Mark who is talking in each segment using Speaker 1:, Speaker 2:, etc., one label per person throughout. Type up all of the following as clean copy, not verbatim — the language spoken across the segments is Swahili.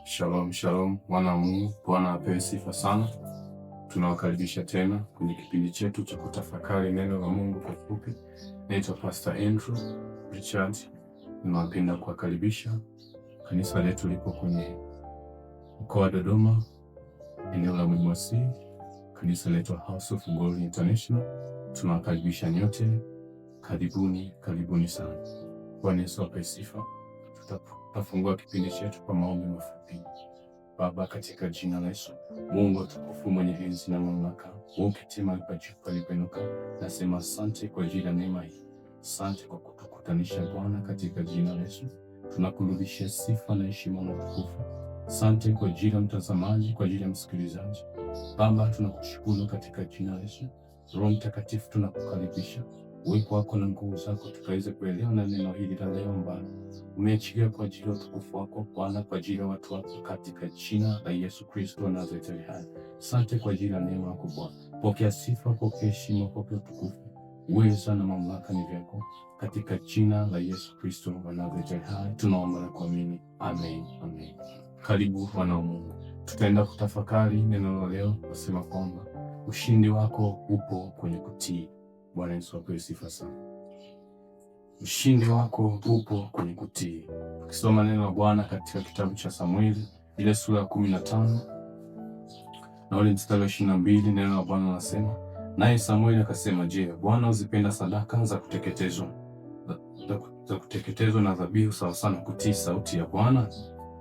Speaker 1: Shalom, shalom, wana wa Mungu. Bwana apewe sifa sana. Tunawakaribisha tena kwenye kipindi chetu cha kutafakari neno la Mungu kwa ufupi. Naitwa Pastor Andrew Richard. Ninawapenda kuwakaribisha. Kanisa letu liko kwenye mkoa wa Dodoma, eneo la Mwimwasi. Kanisa letu House of Glory International. Tunawakaribisha nyote. Karibuni sana. Bwana Yesu apewe sifa. Tutafungua kipindi chetu kwa maombi mafupi. Baba, katika jina la Yesu, Mungu tukufu, mwenye enzi na mamlaka, uketi mahali pa juu palipoinuka, nasema asante kwa ajili ya neema hii. Asante kwa kutukutanisha Bwana, katika jina la Yesu. Tunakurudishia sifa na heshima na utukufu. Asante kwa ajili ya mtazamaji, kwa ajili ya msikilizaji. Baba, tunakushukuru katika jina la Yesu. Roho Mtakatifu, tunakukaribisha. Uwepo wako na nguvu zako tukaweze kuelewa na neno hili la leo ambalo umeachilia kwa ajili ya utukufu wako Bwana, kwa ajili ya watu wako, katika jina la Yesu Kristo wa Nazareti hai. Asante kwa ajili ya neema yako Bwana. Pokea sifa, pokea heshima, pokea utukufu. Uweza na mamlaka ni vyako, katika jina la Yesu Kristo wa Nazareti hai tunaomba na kuamini. Amen. Amen. Karibu wana wa Mungu. Tutaenda kutafakari neno la leo, nasema kwamba ushindi wako upo kwenye kutii. Bwana Yesu apewe sifa sana. Ushindi wako upo kwenye kutii. Ukisoma neno la Bwana katika kitabu cha Samueli ile sura ya 15 na ule mstari wa 22, neno la Bwana linasema, naye Samueli akasema, je, Bwana uzipenda sadaka za kuteketezwa na dhabihu sawa sana kutii sauti ya Bwana?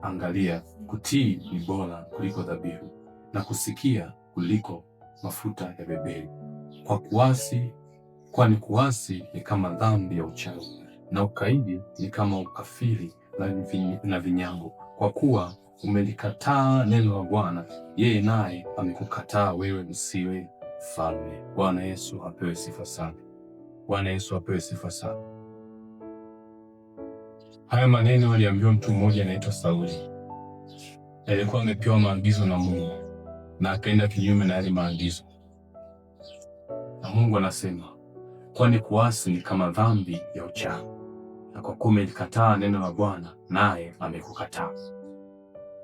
Speaker 1: Angalia, kutii ni bora kuliko dhabihu, na kusikia kuliko mafuta ya beberu. Kwani kuasi ni kama dhambi ya uchawi, na ukaidi ni kama ukafiri na vinyango. Kwa kuwa umelikataa neno la Bwana, yeye naye amekukataa wewe, msiwe mfalme. Bwana Yesu apewe sifa sana. Bwana Yesu apewe sifa sana. Haya maneno aliambiwa mtu mmoja anaitwa Sauli. Alikuwa amepewa maagizo na Mungu na akaenda kinyume na yale maagizo. Na Mungu anasema, kwani kuasi ni kama dhambi ya uchawi, na kwa kuwa umelikataa neno la Bwana, naye amekukataa.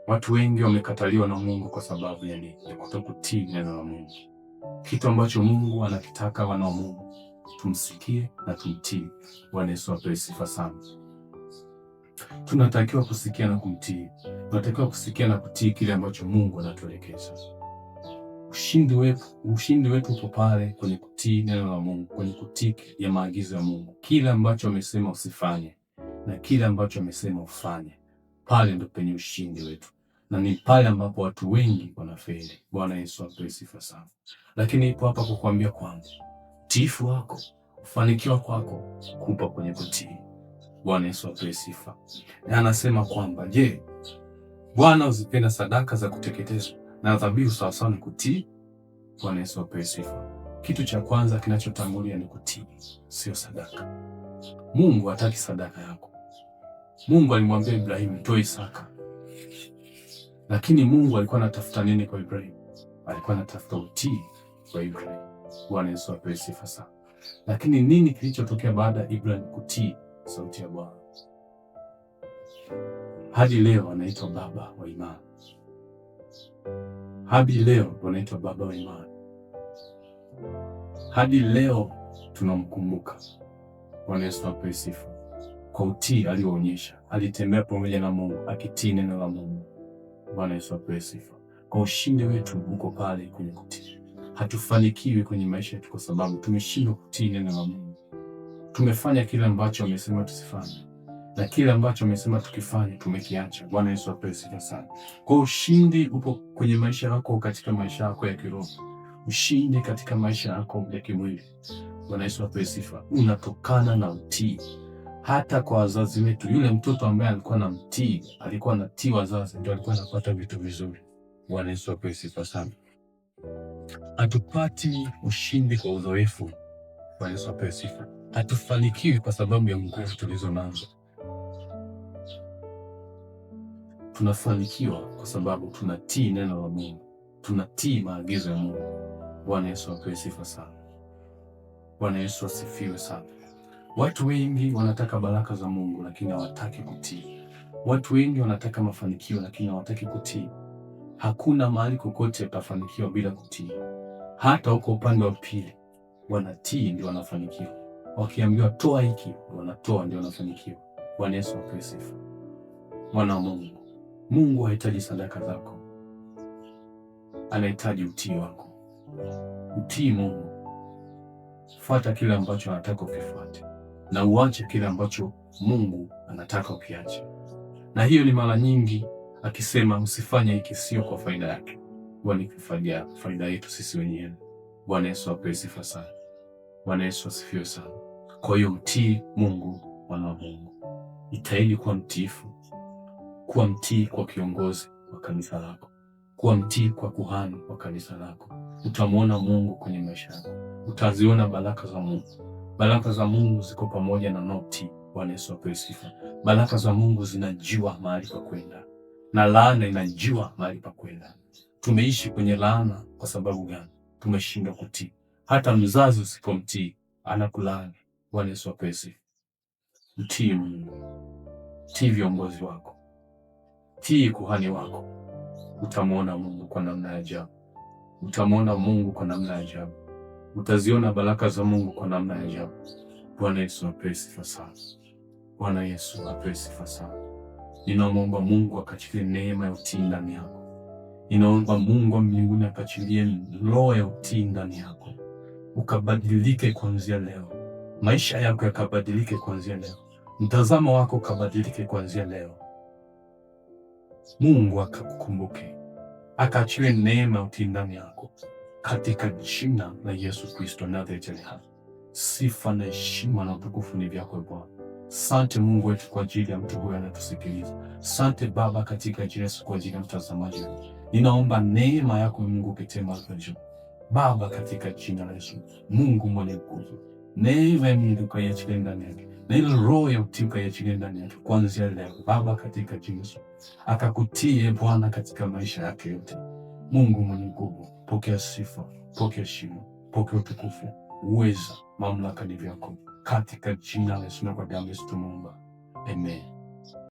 Speaker 1: Watu wengi wamekataliwa na Mungu kwa sababu ya nini? Ya kutokutii neno la Mungu. Kitu ambacho Mungu anakitaka wana wa Mungu tumsikie na tumtii. Bwana Yesu apewe sifa sana. Tunatakiwa kusikia na kumtii. Tunatakiwa kusikia na kutii kile ambacho Mungu anatuelekeza. Ushindi wetu upo pale kwenye kutii neno la Mungu, kwenye kutii ya maagizo ya Mungu. Kile ambacho amesema usifanye na kile ambacho amesema ufanye, pale ndo penye ushindi wetu, na ni pale ambapo watu wengi wanafeli. Bwana Yesu apewe sifa sana. Lakini ipo hapa kukuambia kwamba utiifu wako, ufanikiwa kwako kupa kwenye kutii. Bwana Yesu apewe sifa. Na anasema kwamba, je, Bwana uzipenda sadaka za kuteketezwa na dhabihu sawa sawa na kutii? Bwana Yesu apewe sifa. Kitu cha kwanza kinachotangulia ni kutii, sio sadaka. Mungu hataki sadaka yako. Mungu alimwambia Ibrahimu, toa Isaka. Lakini Mungu alikuwa anatafuta nini kwa Ibrahimu? Alikuwa anatafuta utii kwa Ibrahimu. Bwana Yesu apewe sifa sana. Lakini nini kilichotokea baada ya Ibrahimu kutii sauti ya Bwana? Hadi leo anaitwa baba wa imani. Hadi leo wanaitwa baba wa imani. Hadi leo tunamkumbuka. Bwana Yesu apewe sifa. Kwa utii alioonyesha, alitembea pamoja na Mungu akitii neno la Mungu. Bwana Yesu apewe sifa. Kwa ushindi wetu uko pale kwenye kutii. Hatufanikiwi kwenye maisha yetu kwa sababu tumeshindwa kutii neno la Mungu. Tumefanya kile ambacho amesema tusifanye, na kile ambacho amesema tukifanye tumekiacha. Bwana Yesu apewe sifa sana. Kwa ushindi upo kwenye maisha yako, katika maisha yako ya kiroho. Ushindi katika maisha yako ya kimwili, Bwana Yesu apewe sifa, unatokana na utii. Hata kwa wazazi wetu, yule mtoto ambaye alikuwa na mtii, alikuwa anatii wazazi, ndio alikuwa anapata vitu vizuri. Bwana Yesu apewe sifa sana. Hatupati ushindi kwa uzoefu. Bwana Yesu apewe sifa. Hatufanikiwi kwa sababu ya nguvu tulizo nazo. Tunafanikiwa kwa sababu tunatii neno la Mungu, tunatii maagizo ya Mungu. Bwana Yesu apewe sifa sana. Bwana Yesu asifiwe sana. Watu wengi wanataka baraka za Mungu lakini hawataki kutii. Watu wengi wanataka mafanikio lakini hawataki kutii. Hakuna mahali kokote utafanikiwa bila kutii. Hata huko upande wa pili, wanatii ndio wanafanikiwa. Wakiambiwa toa hiki, wanatoa ndio wanafanikiwa. Bwana Yesu apewe sifa. Mwana wa Mungu, Mungu hahitaji sadaka zako, anahitaji utii wako. Utii Mungu, fuata kile ambacho anataka ukifuate, na uache kile ambacho Mungu anataka ukiache. Na hiyo ni mara nyingi akisema usifanye hiki, sio kwa faida yake, bali kwa faida yetu sisi wenyewe. Bwana Yesu apewe sifa sana. Bwana Yesu asifiwe sana. Kwa hiyo mtii Mungu, mwana wa Mungu. Jitahidi kuwa mtiifu, kuwa mtii kwa kiongozi wa kanisa lako, kuwa mtii kwa kuhani wa kanisa lako. Utamwona Mungu kwenye maisha yako, utaziona baraka za Mungu. Baraka za Mungu ziko pamoja na wanaotii. Bwana Yesu apewe sifa. Baraka za Mungu zinajua mahali pa kwenda, na laana inajua mahali pa kwenda. Tumeishi kwenye laana kwa sababu gani? Tumeshindwa kutii. Hata mzazi usipomtii anakulaani. Bwana Yesu apewe sifa. Mtii Mungu, tii viongozi wako, tii kuhani wako. Utamwona Mungu kwa namna ya ajabu. Utamwona Mungu kwa namna ya ajabu. Utaziona baraka za Mungu kwa namna ya ajabu. Bwana Yesu apewe sifa sana. Bwana Yesu apewe sifa sana. Ninaomba Mungu akachilie neema ya utii ndani yako. Ninaomba Mungu wa mbinguni akachilie roho ya utii ndani yako. Ukabadilike kuanzia leo. Maisha yako yakabadilike kuanzia leo. Mtazamo wako ukabadilike kuanzia leo. Mungu akakukumbuke, akaachilie neema ya utii ndani yako, katika jina la Yesu Kristo Nazareti. Sifa na heshima na utukufu ni vyako Bwana. Asante Mungu wetu kwa ajili ya mtu huyu anatusikiliza. Asante Baba katika jina Yesu kwa ajili ya mtazamaji. Ninaomba neema yako Mungu ukitema kwa juu. Baba katika jina la Yesu, Mungu mwenye nguvu, neema ya Mungu kaiachilie ndani yake, na ile roho ya utii kaiachilie ndani yake kuanzia leo. Baba katika jina Yesu, akakutie Bwana katika maisha yake yote. Mungu mwenye nguvu, pokea sifa, pokea heshima, pokea utukufu, uweza, mamlaka ni vyako, katika jina la Yesu na kwa damu ya Yesu tumeomba. Amen.